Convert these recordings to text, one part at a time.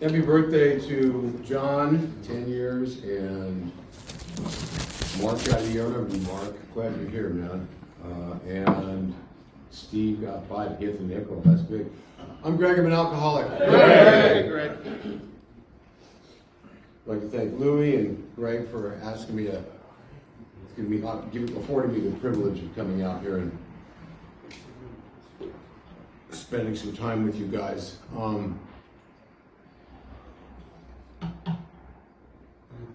Happy birthday to John, 10 years, and Mark got a year older. Mark, glad you're here, man. And Steve got 5, hit the nickel. That's big. I'm Greg, I'm an alcoholic. Hey, Greg. I'd like to thank Louie and Greg for asking me to, affording me the privilege of coming out here and spending some time with you guys.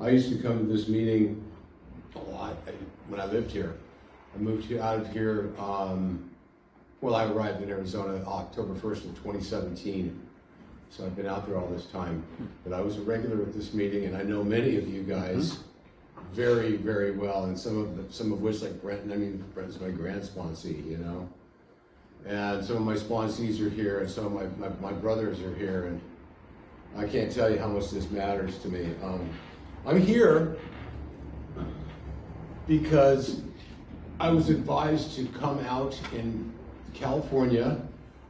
I used to come to this meeting a lot when I lived here. I moved out of here, I arrived in Arizona October 1st of 2017. So I've been out there all this time. But I was a regular at this meeting, and I know many of you guys very, very well, and some of which, like Brent, Brent's my grand sponsee, you know? And some of my sponsees are here, and some of my brothers are here, and I can't tell you how much this matters to me. I'm here because I was advised to come out in California.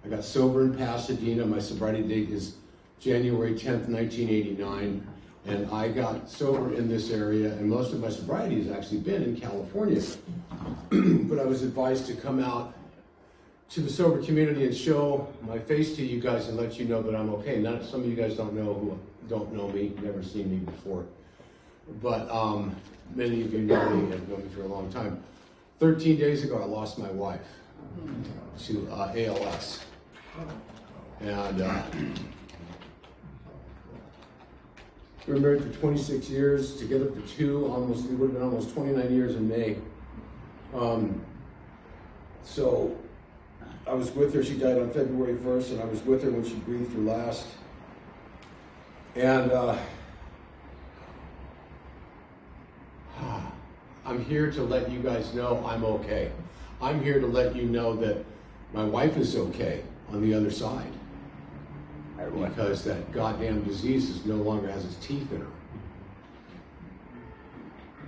I got sober in Pasadena. My sobriety date is January 10th, 1989. And I got sober in this area, and most of my sobriety has actually been in California. But I was advised to come out to the sober community and show my face to you guys and let you know that I'm okay. Some of you guys don't know me, never seen me before. But many of you know me, have known me for a long time. 13 days ago, I lost my wife to ALS. And we were married for 26 years, together for it would have been almost 29 years in May. So I was with her, she died on February 1st, and I was with her when she breathed her last. And I'm here to let you guys know I'm okay. I'm here to let you know that my wife is okay on the other side. Because that goddamn disease no longer has its teeth in her.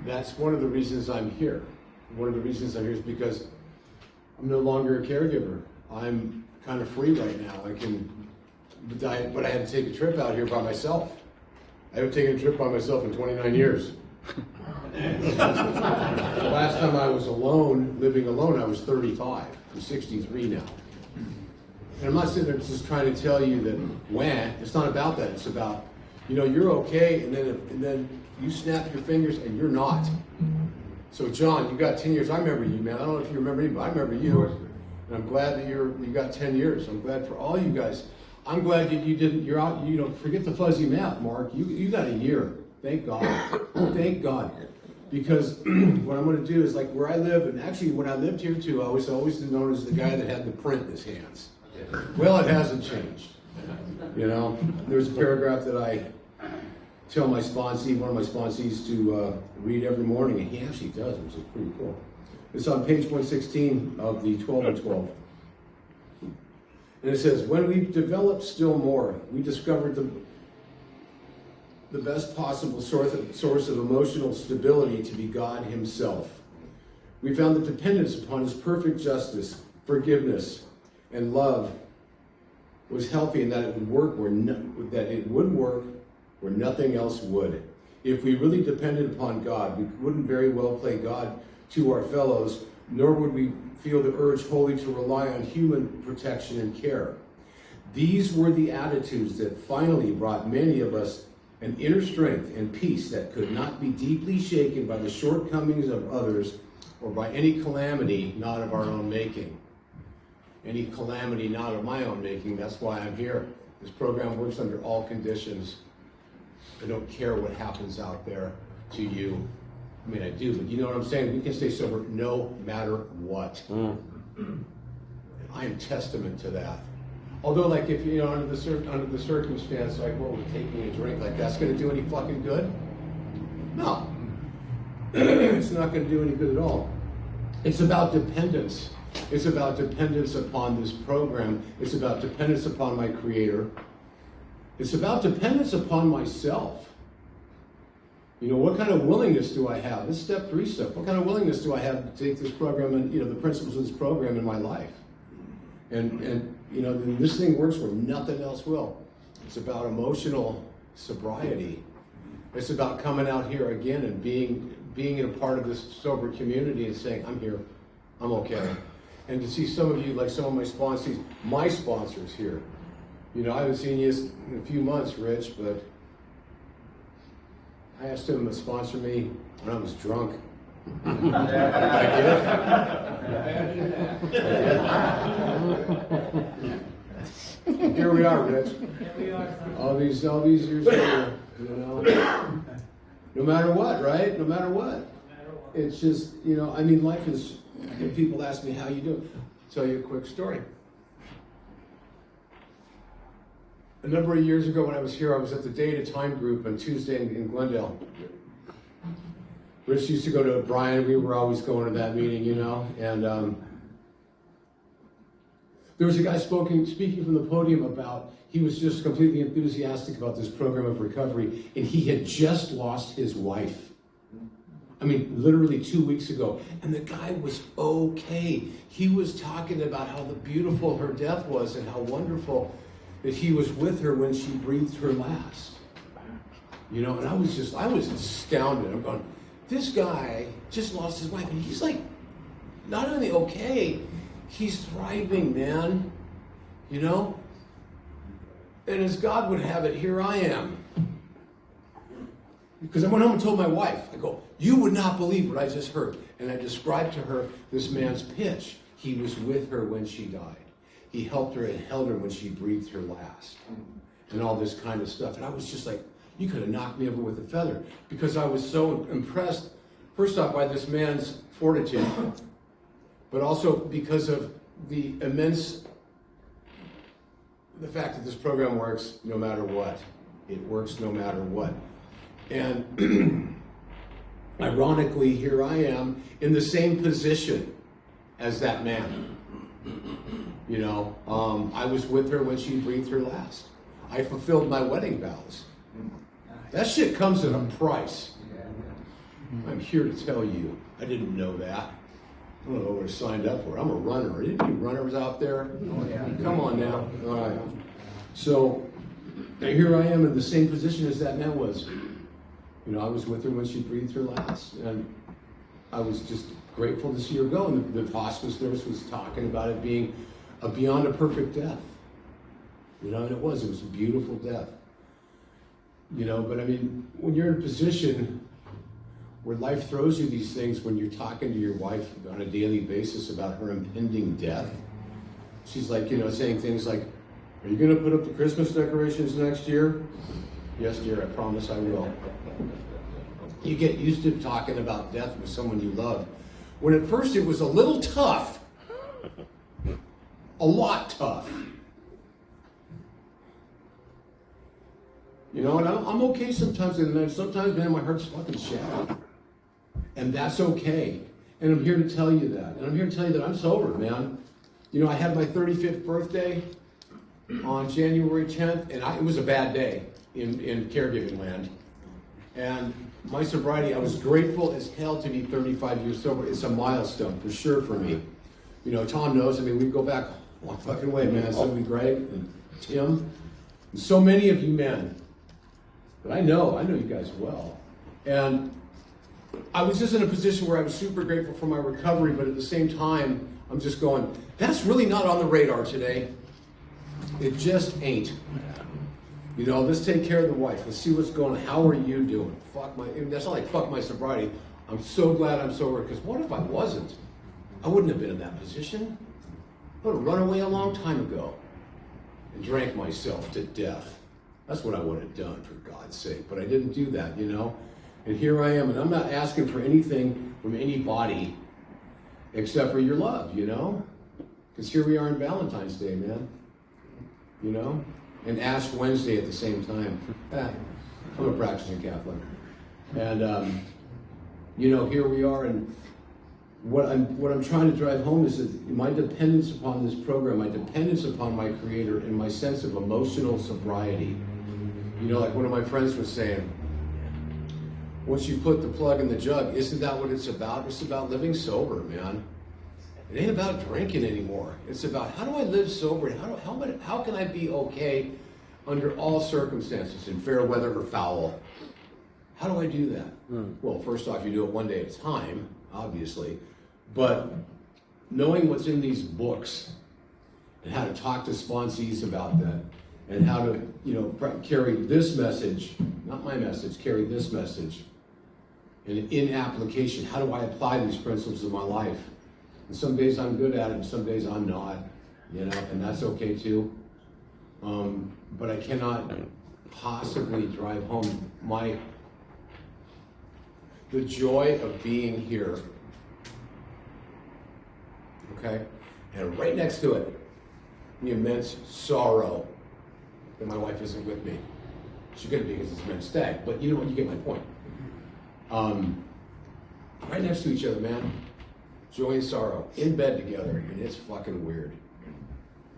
That's one of the reasons I'm here. One of the reasons I'm here is because I'm no longer a caregiver. I'm kind of free right now. But I had to take a trip out here by myself. I haven't taken a trip by myself in 29 years. The last time I was alone, living alone, I was 35. I'm 63 now. And I'm not sitting there just trying to tell you that, it's not about that. It's about, you're okay, and then you snap your fingers and you're not. So John, you got 10 years. I remember you, man. I don't know if you remember me, but I remember you. And I'm glad that you got 10 years. I'm glad for all you guys. I'm glad that you're out, forget the fuzzy math, Mark. You got a year. Thank God. Thank God. Because what I'm going to do is, like where I live, and actually when I lived here too, I was always known as the guy that had the print in his hands. Well, it hasn't changed. There's a paragraph that I tell my sponsee, one of my sponsees, to read every morning, and he actually does, which is pretty cool. It's on page 116 of the 12 and 12. And it says, when we developed still more, we discovered the best possible source of emotional stability to be God Himself. We found that dependence upon His perfect justice, forgiveness, and love was healthy, and that it would work where nothing else would. If we really depended upon God, we wouldn't very well play God to our fellows, nor would we feel the urge wholly to rely on human protection and care. These were the attitudes that finally brought many of us an inner strength and peace that could not be deeply shaken by the shortcomings of others or by any calamity not of our own making. Any calamity not of my own making, that's why I'm here. This program works under all conditions. I don't care what happens out there to you. I do, but you know what I'm saying? We can stay sober no matter what. And I am testament to that. Although, like, if under the circumstance, like, taking a drink, like, that's going to do any fucking good? No. It's not going to do any good at all. It's about dependence. It's about dependence upon this program. It's about dependence upon my Creator. It's about dependence upon myself. What kind of willingness do I have? This is step 3 stuff. What kind of willingness do I have to take this program and, the principles of this program in my life? And this thing works where nothing else will. It's about emotional sobriety. It's about coming out here again and being a part of this sober community and saying, I'm here, I'm okay. And to see some of you, like some of my sponsors here. You know, I haven't seen you in a few months, Rich, but I asked him to sponsor me when I was drunk. I did. Here we are, Rich. Here we are. All these years later, you know. No matter what, right? No matter what. It's just, you know, I mean, life is, I get people ask me how you do. I'll tell you a quick story. A number of years ago when I was here, I was at the Day at a Time group on Tuesday in Glendale. Rich used to go to Brian, we were always going to that meeting, you know, and there was a guy speaking from the podium about, he was just completely enthusiastic about this program of recovery, and he had just lost his wife. I mean, literally 2 weeks ago, and the guy was okay. He was talking about how beautiful her death was and how wonderful that he was with her when she breathed her last. You know, and I was astounded. I'm going, this guy just lost his wife, and he's like, not only okay, he's thriving, man. You know? And as God would have it, here I am. Because I went home and told my wife, I go, you would not believe what I just heard. And I described to her this man's pitch. He was with her when she died. He helped her and held her when she breathed her last. And all this kind of stuff. And I was just like, you could have knocked me over with a feather. Because I was so impressed, first off, by this man's fortitude. But also because of the fact that this program works no matter what. It works no matter what. And ironically, here I am in the same position as that man. You know, I was with her when she breathed her last. I fulfilled my wedding vows. That shit comes at a price. I'm here to tell you, I didn't know that. I don't know what I signed up for. I'm a runner. Are any runners out there? Oh, yeah. Come on now. All right. So here I am in the same position as that man was. You know, I was with her when she breathed her last. And I was just grateful to see her go. And the hospice nurse was talking about it being beyond a perfect death. You know, and it was a beautiful death. You know, but I mean, when you're in a position where life throws you these things, when you're talking to your wife on a daily basis about her impending death, she's like, you know, saying things like, are you going to put up the Christmas decorations next year? Yes, dear, I promise I will. You get used to talking about death with someone you love. When at first it was a little tough, a lot tough. You know, and I'm okay sometimes, and sometimes, man, my heart's fucking shattered. And that's okay. And I'm here to tell you that. And I'm here to tell you that I'm sober, man. You know, I had my 35th birthday on January 10th, and it was a bad day in caregiving land. And my sobriety, I was grateful as hell to be 35 years sober. It's a milestone, for sure, for me. You know, Tom knows, I mean, we go back a long fucking way, man. So we Greg and Tim, and so many of you men. But I know you guys well. And I was just in a position where I was super grateful for my recovery, but at the same time, I'm just going, that's really not on the radar today. It just ain't. You know, let's take care of the wife. Let's see what's going on. How are you doing? That's not like fuck my sobriety. I'm so glad I'm sober, because what if I wasn't? I wouldn't have been in that position. I would have run away a long time ago and drank myself to death. That's what I would have done, for God's sake. But I didn't do that, you know? And here I am, and I'm not asking for anything from anybody except for your love, you know? Because here we are on Valentine's Day, man. You know? And Ash Wednesday at the same time. I'm a practicing Catholic. And, you know, here we are, and what I'm trying to drive home is that my dependence upon this program, my dependence upon my Creator, and my sense of emotional sobriety. You know, like one of my friends was saying, once you put the plug in the jug, isn't that what it's about? It's about living sober, man. It ain't about drinking anymore. It's about, how do I live sober? How can I be okay under all circumstances, in fair weather or foul. How do I do that? Well, first off, you do it one day at a time, obviously, but knowing what's in these books and how to talk to sponsees about that and how to, carry this message, not my message, carry this message. And in application, how do I apply these principles in my life? And some days I'm good at it, and some days I'm not, and that's okay too. But I cannot possibly drive home the joy of being here. Okay? And right next to it, the immense sorrow that my wife isn't with me. She couldn't be because it's men's stag, but you know what, you get my point. Right next to each other, man. Joy and sorrow, in bed together, and it's fucking weird.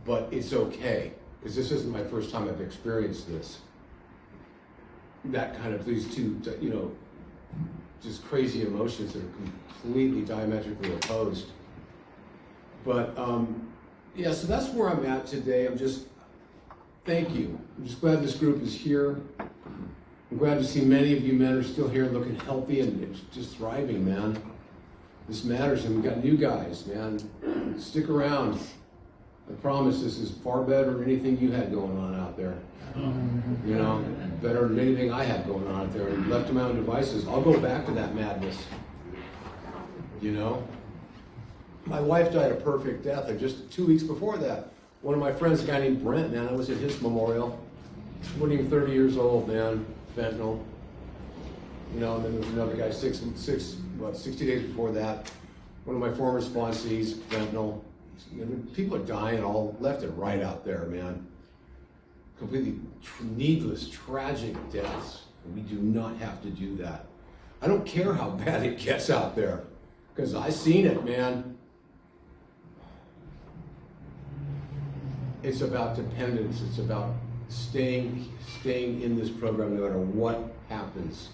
But it's okay, because this isn't my first time I've experienced this. That kind of these two, just crazy emotions that are completely diametrically opposed. But so that's where I'm at today. Thank you. I'm just glad this group is here. I'm glad to see many of you men are still here looking healthy and just thriving, man. This matters, and we got new guys, man. Stick around. I promise this is far better than anything you had going on out there. Better than anything I had going on out there. And left to my own devices, I'll go back to that madness. My wife died a perfect death, and just 2 weeks before that, one of my friends, a guy named Brent, man, I was at his memorial. He wasn't even 30 years old, man, fentanyl. And then there was another guy, 60 days before that. One of my former sponsees, fentanyl. People are dying all left and right out there, man. Completely needless, tragic deaths. And we do not have to do that. I don't care how bad it gets out there, because I've seen it, man. It's about dependence. It's about staying in this program no matter what happens.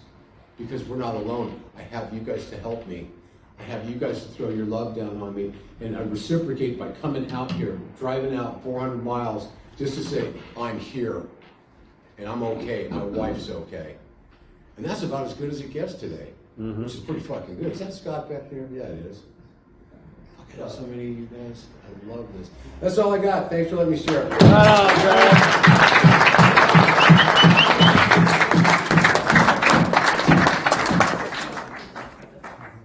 Because we're not alone. I have you guys to help me. I have you guys to throw your love down on me. And I reciprocate by coming out here, driving out 400 miles, just to say, I'm here. And I'm okay. My wife's okay. And that's about as good as it gets today. Which is pretty fucking good. Is that Scott back there? Yeah, it is. Fuck, I know so many of you guys. I love this. That's all I got. Thanks for letting me share.